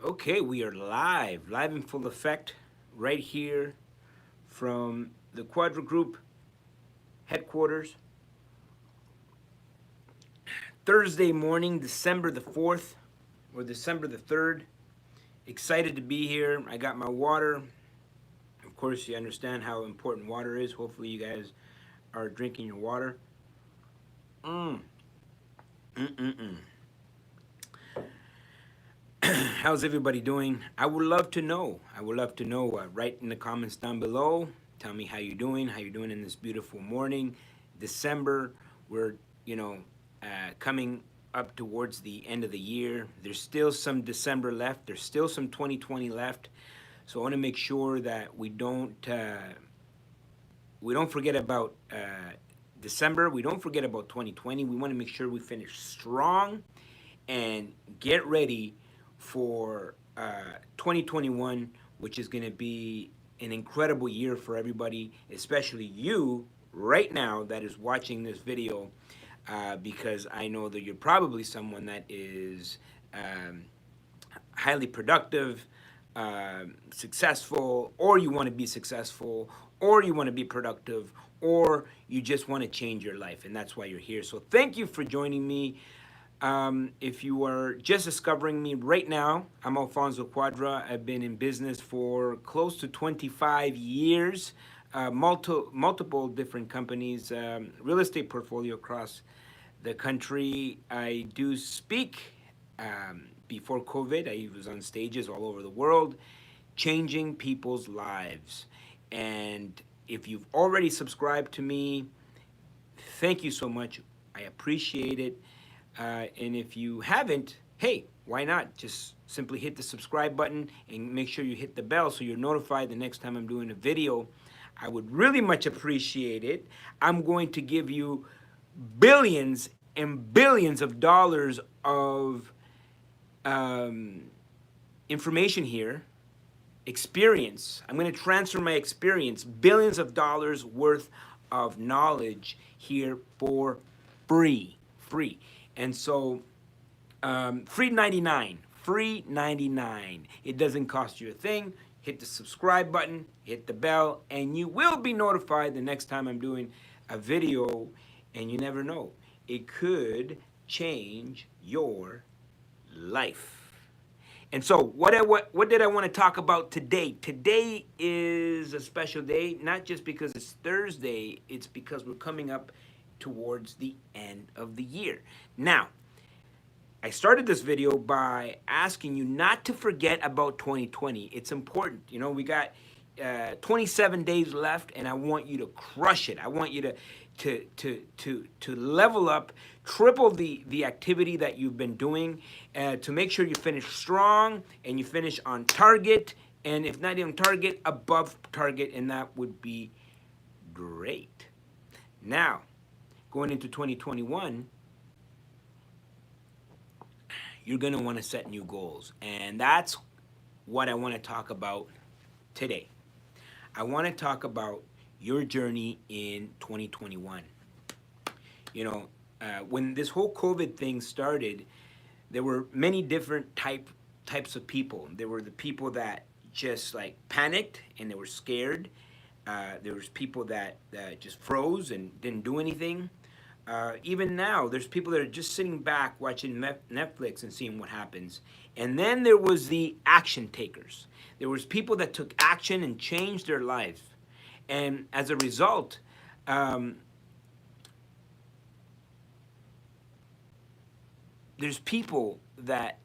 Okay, we are live in full effect, right here from the Quadra Group headquarters. Thursday morning, December the 4th or December the 3rd. Excited to be here. I got my water. Of course, you understand how important water is. Hopefully, you guys are drinking your water. Mm. Mm-mm-mm. How's everybody doing? I would love to know. I would love to know. Write in the comments down below. Tell me how you're doing. How you're doing in this beautiful morning, December. We're coming up towards the end of the year. There's still some December left. There's still some 2020 left. So I want to make sure that we don't forget about December. We don't forget about 2020. We want to make sure we finish strong and get ready for 2021, which is going to be an incredible year for everybody, especially you right now that is watching this video, because I know that you're probably someone that is highly productive, successful, or you want to be successful, or you want to be productive, or you just want to change your life, and that's why you're here. So thank you for joining me. If you are just discovering me right now, I'm Alfonso Quadra. I've been in business for close to 25 years, multiple different companies, real estate portfolio across the country. I do speak. Before COVID, I was on stages all over the world, changing people's lives. And if you've already subscribed to me, thank you so much. I appreciate it. And if you haven't, hey, why not? Just simply hit the subscribe button and make sure you hit the bell so you're notified the next time I'm doing a video. I would really much appreciate it. I'm going to give you billions and billions of dollars of um, information here, experience. I'm going to transfer my experience, billions of dollars worth of knowledge here for free. Free. And so, free 99. Free 99. It doesn't cost you a thing. Hit the subscribe button, hit the bell, and you will be notified the next time I'm doing a video. And you never know, it could change your life. And so, what did I want to talk about today? Today is a special day, not just because it's Thursday, it's because we're coming up towards the end of the year. Now, I started this video by asking you not to forget about 2020. It's important. You know, we got 27 days left, and I want you to crush it. I want you to level up, triple the activity that you've been doing, to make sure you finish strong and you finish on target, and if not on target, above target, and that would be great. Now, going into 2021, you're going to want to set new goals. And that's what I want to talk about today. I want to talk about your journey in 2021. You know, when this whole COVID thing started, there were many different types of people. There were the people that just like panicked and they were scared. There was people that just froze and didn't do anything. Even now, there's people that are just sitting back watching Netflix and seeing what happens. And then there was the action takers. There was people that took action and changed their lives. And as a result, there's people that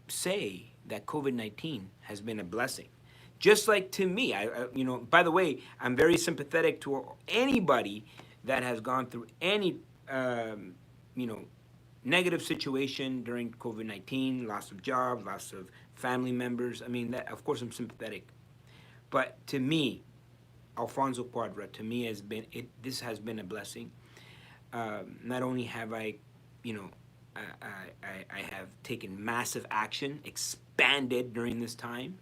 say that COVID-19 has been a blessing. Just like to me, by the way, I'm very sympathetic to anybody that has gone through any, you know, negative situation during COVID-19, loss of jobs, loss of family members. I mean, that, of course, I'm sympathetic. But to me, Alfonso Quadra, to me, this has been a blessing. Not only have I, you know, I have taken massive action, expanded during this time,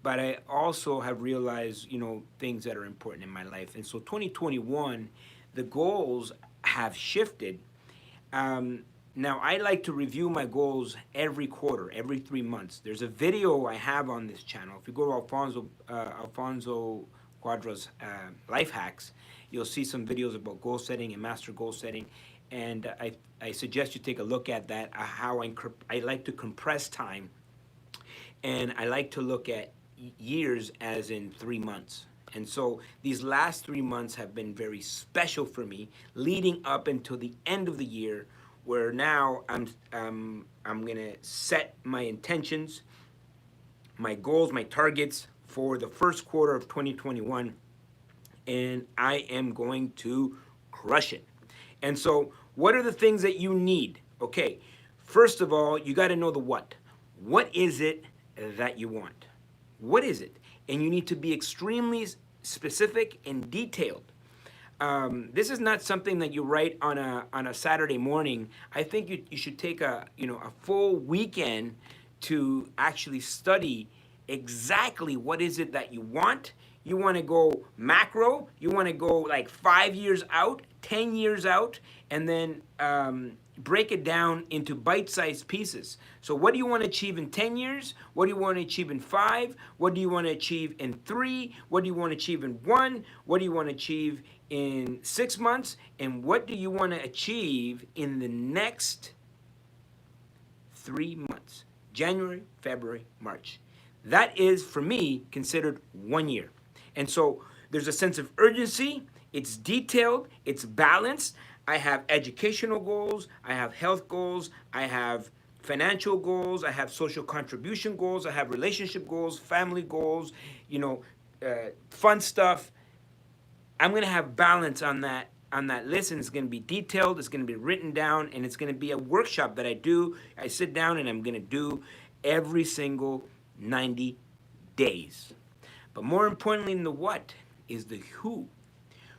but I also have realized, you know, things that are important in my life. And so 2021, the goals have shifted. Now, I like to review my goals every quarter, every 3 months. There's a video I have on this channel. If you go to Alfonso Cuadra's life hacks, you'll see some videos about goal setting and master goal setting. And I suggest you take a look at that, how I like to compress time, and I like to look at years as in 3 months. And so these last 3 months have been very special for me, leading up until the end of the year, where now I'm gonna set my intentions, my goals, my targets for the first quarter of 2021, and I am going to crush it. And so, what are the things that you need? Okay, first of all, you got to know the what. What is it that you want? What is it? And you need to be extremely specific and detailed. This is not something that you write on a Saturday morning. I think you should take a full weekend to actually study exactly what is it that you want. You want to go macro. You want to go like 5 years out, 10 years out, and then break it down into bite-sized pieces. So what do you want to achieve in 10 years? What do you want to achieve in 5? What do you want to achieve in 3? What do you want to achieve in 1? What do you want to achieve in 6 months? And what do you want to achieve in the next 3 months? January, February, March. That is, for me, considered 1 year. And so there's a sense of urgency. It's detailed. It's balanced. I have educational goals. I have health goals. I have financial goals. I have social contribution goals. I have relationship goals, family goals, fun stuff. I'm going to have balance on that list, and it's going to be detailed, it's going to be written down, and it's going to be a workshop that I sit down and I'm going to do every single 90 days. But more importantly than the what is the who.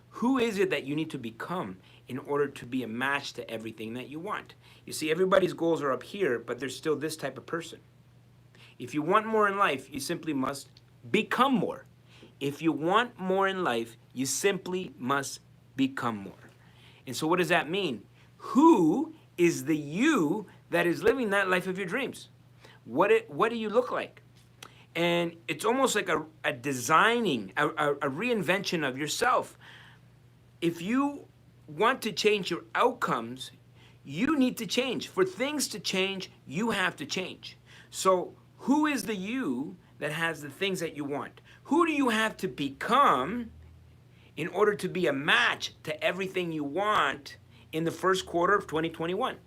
Who is it that you need to become in order to be a match to everything that you want? You see, everybody's goals are up here, but there's still this type of person. If you want more in life, you simply must become more. If you want more in life, you simply must become more. And so what does that mean? Who is the you that is living that life of your dreams? What do you look like? And it's almost like a designing, a reinvention of yourself. If you want to change your outcomes, you need to change. For things to change, you have to change. So who is the you that has the things that you want? Who do you have to become in order to be a match to everything you want in the first quarter of 2021?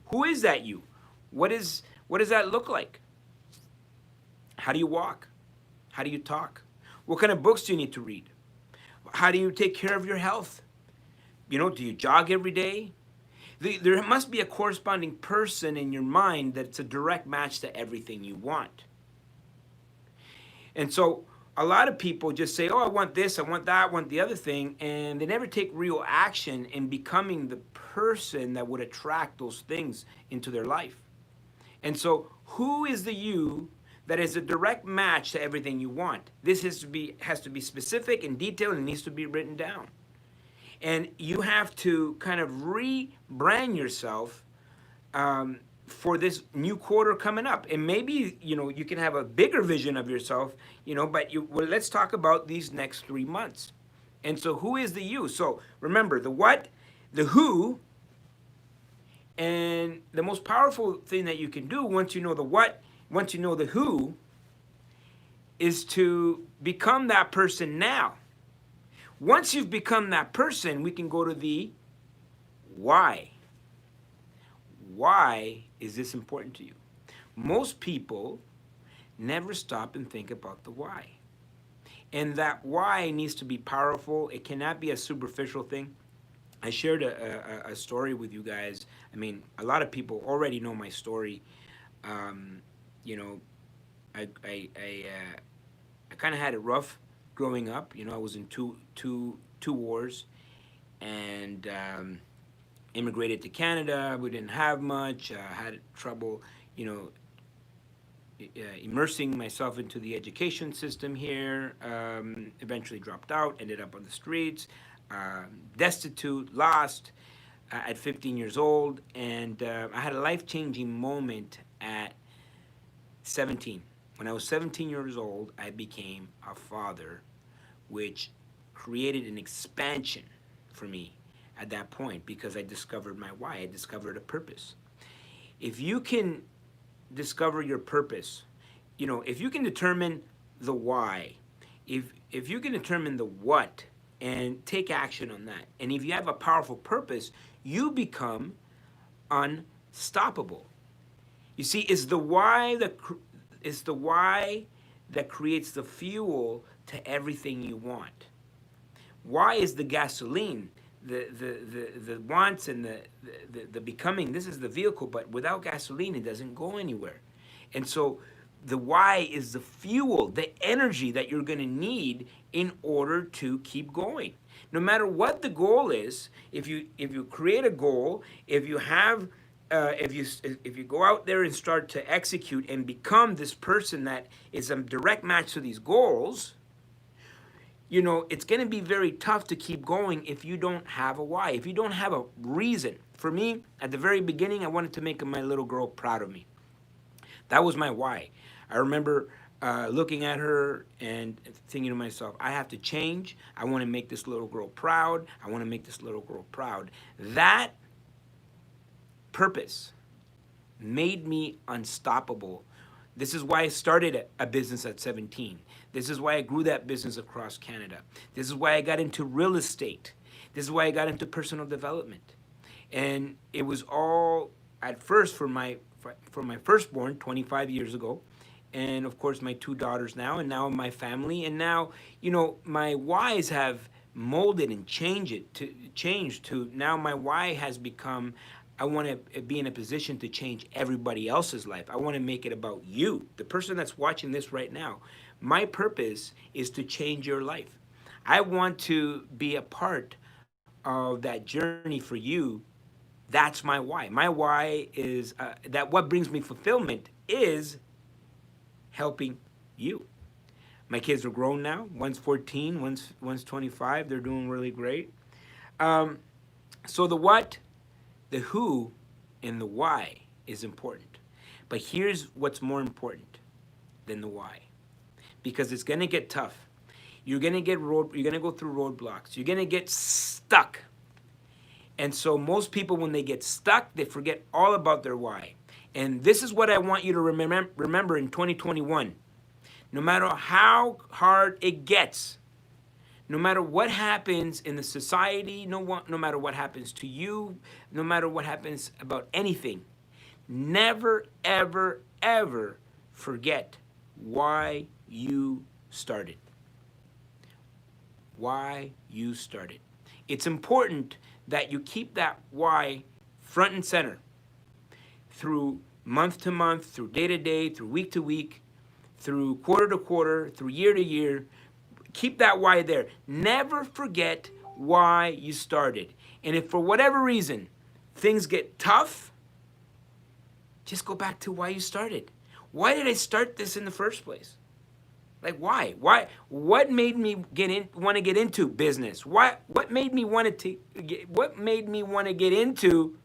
Who is that you? What does that look like? How do you walk? How do you talk? What kind of books do you need to read? How do you take care of your health? Do you jog every day? There must be a corresponding person in your mind that's a direct match to everything you want. And so a lot of people just say, oh, I want this, I want that, I want the other thing, and they never take real action in becoming the person that would attract those things into their life. And so who is the you that is a direct match to everything you want? This has to be specific and detailed, and needs to be written down. And you have to kind of rebrand yourself for this new quarter coming up. And maybe, you can have a bigger vision of yourself, but let's talk about these next 3 months. And so who is the you? So remember the what, the who, and the most powerful thing that you can do once you know the what, once you know the who, is to become that person now. Once you've become that person, we can go to the why. Why is this important to you? Most people never stop and think about the why. And that why needs to be powerful. It cannot be a superficial thing. I shared a story with you guys. I mean, a lot of people already know my story. I kind of had it rough growing up. I was in two wars, and immigrated to Canada. We didn't have much. Had trouble, immersing myself into the education system here. Eventually dropped out. Ended up on the streets, destitute, lost. at 15 years old, and I had a life-changing moment at 17. When I was 17 years old, I became a father, which created an expansion for me at that point because I discovered my why. I discovered a purpose. If you can discover your purpose, if you can determine the why, if you can determine the what and take action on that, and if you have a powerful purpose, you become unstoppable. You see, it's the why that creates the fuel to everything you want. Why is the gasoline, the wants and the becoming. This is the vehicle, but without gasoline, it doesn't go anywhere. And so the why is the fuel, the energy that you're going to need in order to keep going. No matter what the goal is, if you create a goal, if you have if you go out there and start to execute and become this person that is a direct match to these goals, it's going to be very tough to keep going if you don't have a why, if you don't have a reason. For me, at the very beginning, I wanted to make my little girl proud of me. That was my why. I remember looking at her and thinking to myself, I have to change. I want to make this little girl proud. I want to make this little girl proud. That purpose made me unstoppable. This is why I started a business at 17. This is why I grew that business across Canada. This is why I got into real estate. This is why I got into personal development. And it was all at first for my firstborn 25 years ago. And of course my two daughters now, and now my family. And now, my whys have molded and changed to now my why has become, I want to be in a position to change everybody else's life. I want to make it about you, the person that's watching this right now. My purpose is to change your life. I want to be a part of that journey for you. That's my why. My why is that what brings me fulfillment is helping you. My kids are grown now. One's 14, one's 25. They're doing really great. So the what, the who, and the why is important. But here's what's more important than the why. Because it's going to get tough. You're going to go through roadblocks. You're going to get stuck. And so most people, when they get stuck, they forget all about their why. And this is what I want you to remember in 2021. No matter how hard it gets, no matter what happens in the society, no matter what happens to you, no matter what happens about anything, never, ever, ever forget why you started. Why you started. It's important that you keep that why front and center through month to month, through day to day, through week to week, through quarter to quarter, through year to year. Keep that why there. Never forget why you started. And if for whatever reason things get tough, just go back to why you started. Why did I start this in the first place? Like why? Why? What made me want to get into business? What made me want to get into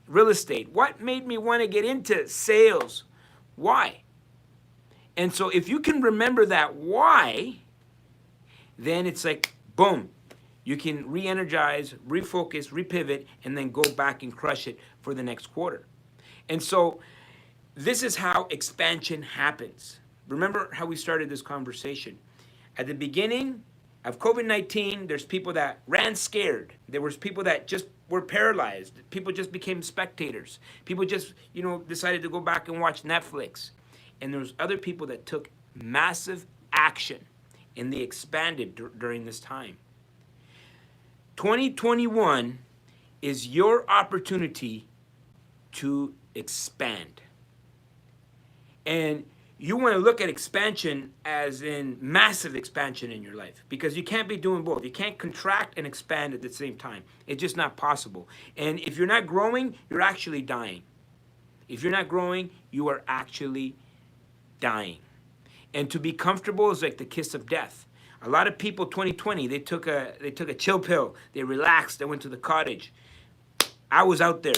real estate? What made me want to get into sales? Why? And so if you can remember that why, then it's like boom, you can re-energize, refocus, repivot, and then go back and crush it for the next quarter. And so this is how expansion happens. Remember how we started this conversation. At the beginning of COVID-19, there's people that ran scared. There was people that just were paralyzed. People just became spectators. People just, decided to go back and watch Netflix. And there was other people that took massive action, and they expanded during this time. 2021 is your opportunity to expand. And you want to look at expansion as in massive expansion in your life, because you can't be doing both. You can't contract and expand at the same time. It's just not possible. And if you're not growing, you're actually dying. If you're not growing, you are actually dying. And to be comfortable is like the kiss of death. A lot of people, 2020, they took a chill pill. They relaxed. They went to the cottage. I was out there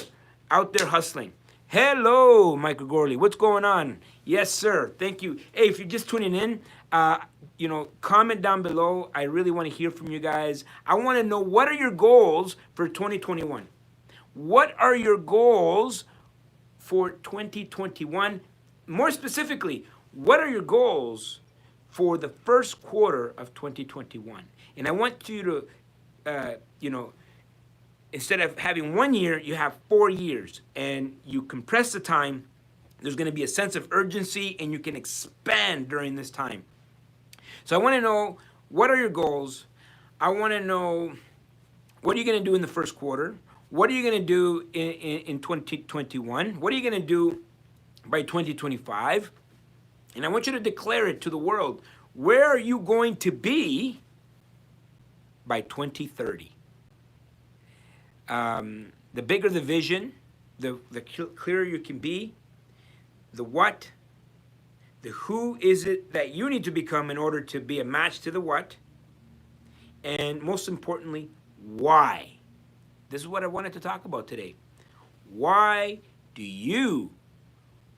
hustling. Hello, Michael Gorley. What's going on? Yes, sir. Thank you. Hey, if you're just tuning in, comment down below. I really want to hear from you guys. I want to know, what are your goals for 2021? What are your goals for 2021? More specifically, what are your goals for the first quarter of 2021? And I want you to, instead of having 1 year, you have 4 years, and you compress the time. There's going to be a sense of urgency, and you can expand during this time. So I want to know, what are your goals? I want to know, what are you going to do in the first quarter? What are you going to do in 2021? What are you going to do by 2025? And I want you to declare it to the world. Where are you going to be by 2030? The bigger the vision, the clearer you can be. The what, the who is it that you need to become in order to be a match to the what, and most importantly, why. This is what I wanted to talk about today. Why do you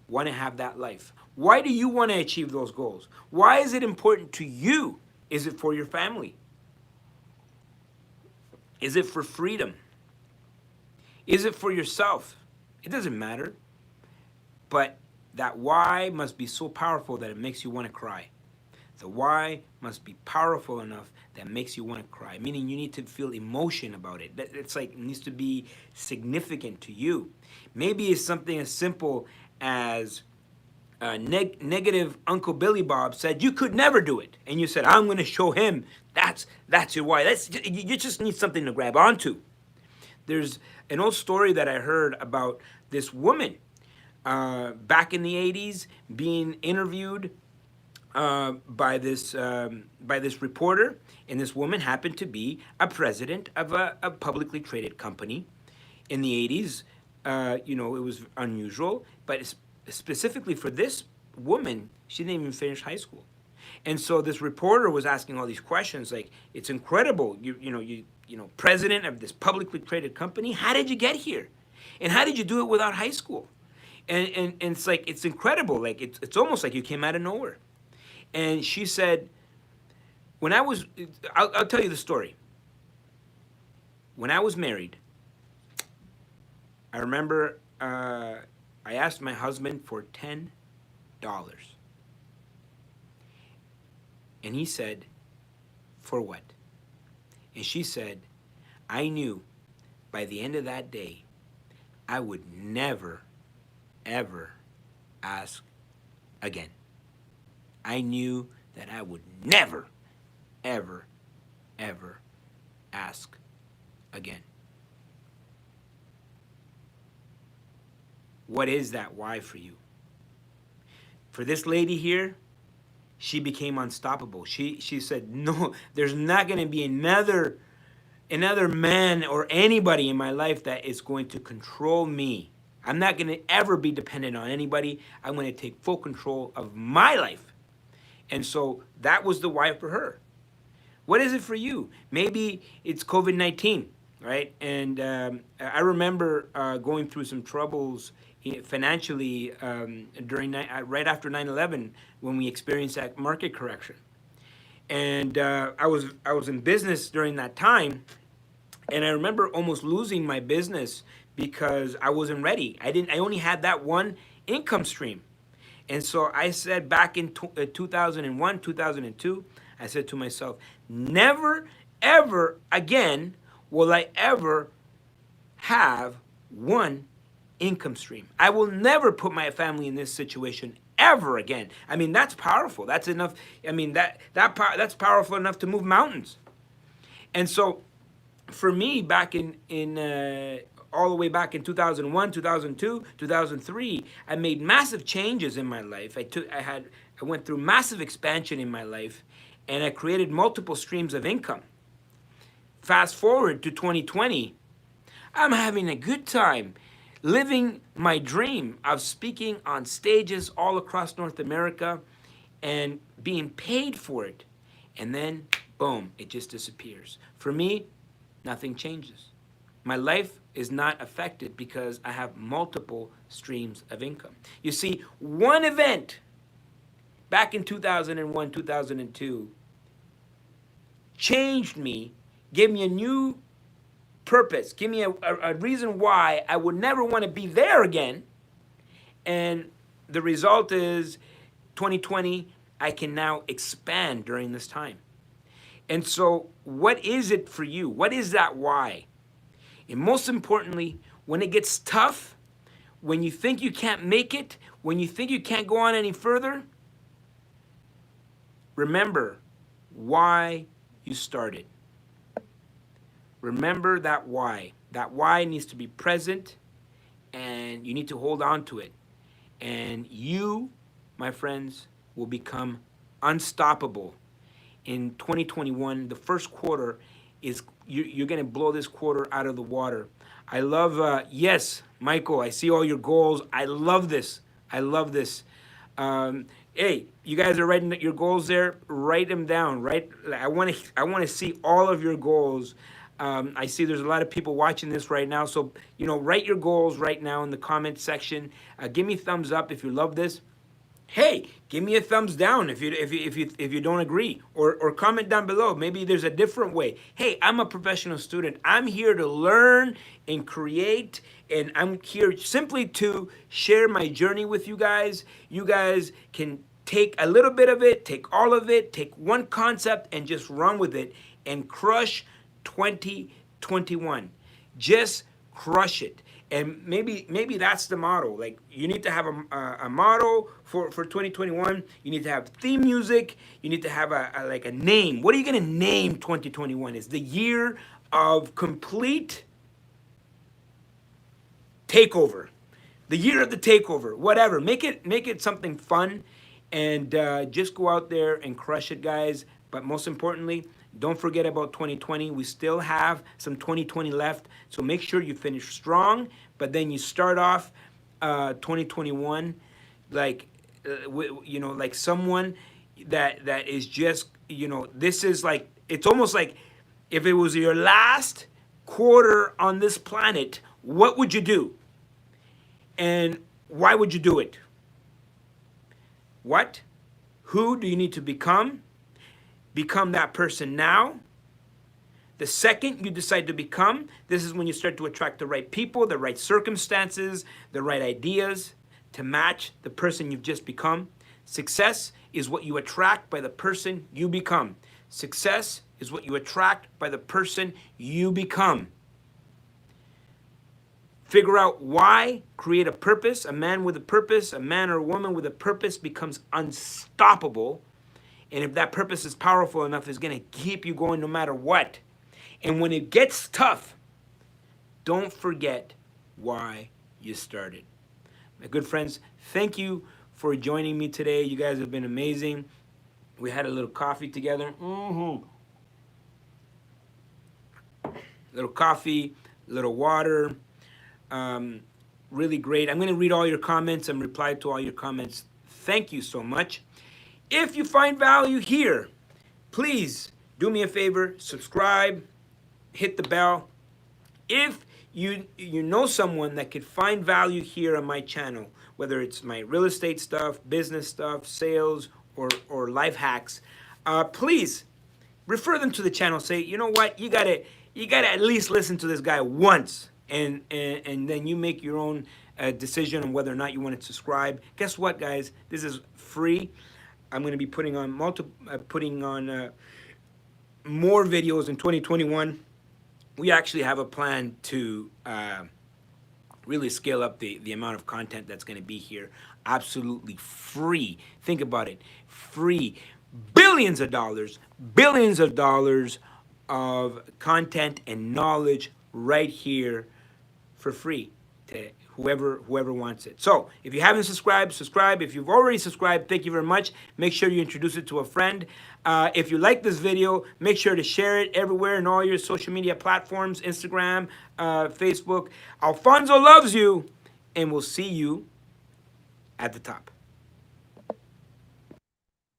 want to have that life? Why do you want to achieve those goals? Why is it important to you? Is it for your family? Is it for freedom? Is it for yourself? It doesn't matter. But that why must be so powerful that it makes you want to cry. The why must be powerful enough that makes you want to cry, meaning you need to feel emotion about it. It's like, it needs to be significant to you. Maybe it's something as simple as negative Uncle Billy Bob said you could never do it, and you said, I'm going to show him. That's your why. You just need something to grab onto. There's an old story that I heard about this woman back in the 80s being interviewed by this reporter, and this woman happened to be a president of a publicly traded company. In the 80s, it was unusual, but specifically for this woman, she didn't even finish high school. And so this reporter was asking all these questions, like, it's incredible, president of this publicly traded company, how did you get here? And how did you do it without high school? And it's like, it's incredible, like, it's almost like you came out of nowhere. And she said, I'll tell you the story. When I was married, I remember I asked my husband for $10. And he said, for what? And she said, I knew by the end of that day, I would never, ever ask again. I knew that I would never, ever, ever ask again. What is that why for you? For this lady here, she became unstoppable. She said, no, there's not going to be another man or anybody in my life that is going to control me. I'm not going to ever be dependent on anybody. I'm going to take full control of my life. And so that was the why for her. What is it for you? Maybe it's COVID-19, right? And I remember going through some troubles financially right after 9/11 when we experienced that market correction. And I was in business during that time, and I remember almost losing my business because I wasn't ready. I only had that one income stream. And so I said back in 2001, 2002, I said to myself, never, ever again will I ever have one income stream. I will never put my family in this situation ever again. I mean, that's powerful. That's enough. I mean, that's powerful enough to move mountains. And so for me, back in all the way back in 2001, 2002, 2003, I made massive changes in my life. I went through massive expansion in my life, and I created multiple streams of income. Fast forward to 2020, I'm having a good time living my dream of speaking on stages all across North America and being paid for it and then boom, it just disappears. For me, nothing changes. My life is not affected because I have multiple streams of income. You see, one event back in 2001, 2002 changed me, gave me a new purpose, give me a reason why I would never want to be there again. And the result is 2020, I can now expand during this time. And so, what is it for you? What is that why? And most importantly, when it gets tough, when you think you can't make it, when you think you can't go on any further, remember why you started. Remember that why. That why needs to be present, and you need to hold on to it. And you, my friends, will become unstoppable. In 2021, the first quarter is, you're going to blow this quarter out of the water. I love, yes, Michael, I see all your goals. I love this. I love this. Hey, you guys are writing your goals there. Write them down. Right? I want to see all of your goals. I see there's a lot of people watching this right now. So, write your goals right now in the comment section. Give me thumbs up if you love this. Hey, give me a thumbs down if you don't agree, or comment down below. Maybe there's a different way. Hey, I'm a professional student. I'm here to learn and create, and I'm here simply to share my journey with you guys. You guys can take a little bit of it, take all of it, take one concept and just run with it and crush 2021. Just crush it. And maybe that's the motto. Like, you need to have a motto for 2021. You need to have theme music. You need to have a name. What are you going to name 2021? It's the year of complete takeover. The year of the takeover. Whatever. Make it something fun, and just go out there and crush it, guys. But most importantly, don't forget about 2020. We still have some 2020 left. So make sure you finish strong, but then you start off 2021 like like someone that is just, this is like, it's almost like if it was your last quarter on this planet, what would you do? And why would you do it? What? Who do you need to become? Become that person now. The second you decide to become, this is when you start to attract the right people, the right circumstances, the right ideas to match the person you've just become. Success is what you attract by the person you become. Success is what you attract by the person you become. Figure out why, create a purpose. A man with a purpose, a man or a woman with a purpose becomes unstoppable. And if that purpose is powerful enough, it's going to keep you going no matter what. And when it gets tough, don't forget why you started. My good friends, thank you for joining me today. You guys have been amazing. We had a little coffee together. Little coffee, little water. Really great. I'm going to read all your comments and reply to all your comments. Thank you so much. If you find value here, please do me a favor, subscribe, hit the bell. If you know someone that could find value here on my channel, whether it's my real estate stuff, business stuff, sales, or life hacks, please refer them to the channel. Say, you know what, you gotta at least listen to this guy once, and then you make your own decision on whether or not you want to subscribe. Guess what, guys? This is free. I'm going to be putting on more videos in 2021. We actually have a plan to really scale up the amount of content that's going to be here. Absolutely free. Think about it. Free. Billions of dollars of content and knowledge right here for free to whoever wants it. So if you haven't subscribed, subscribe. If you've already subscribed, thank you very much. Make sure you introduce it to a friend. If you like this video, make sure to share it everywhere in all your social media platforms, Instagram, Facebook. Alfonso loves you, and we'll see you at the top.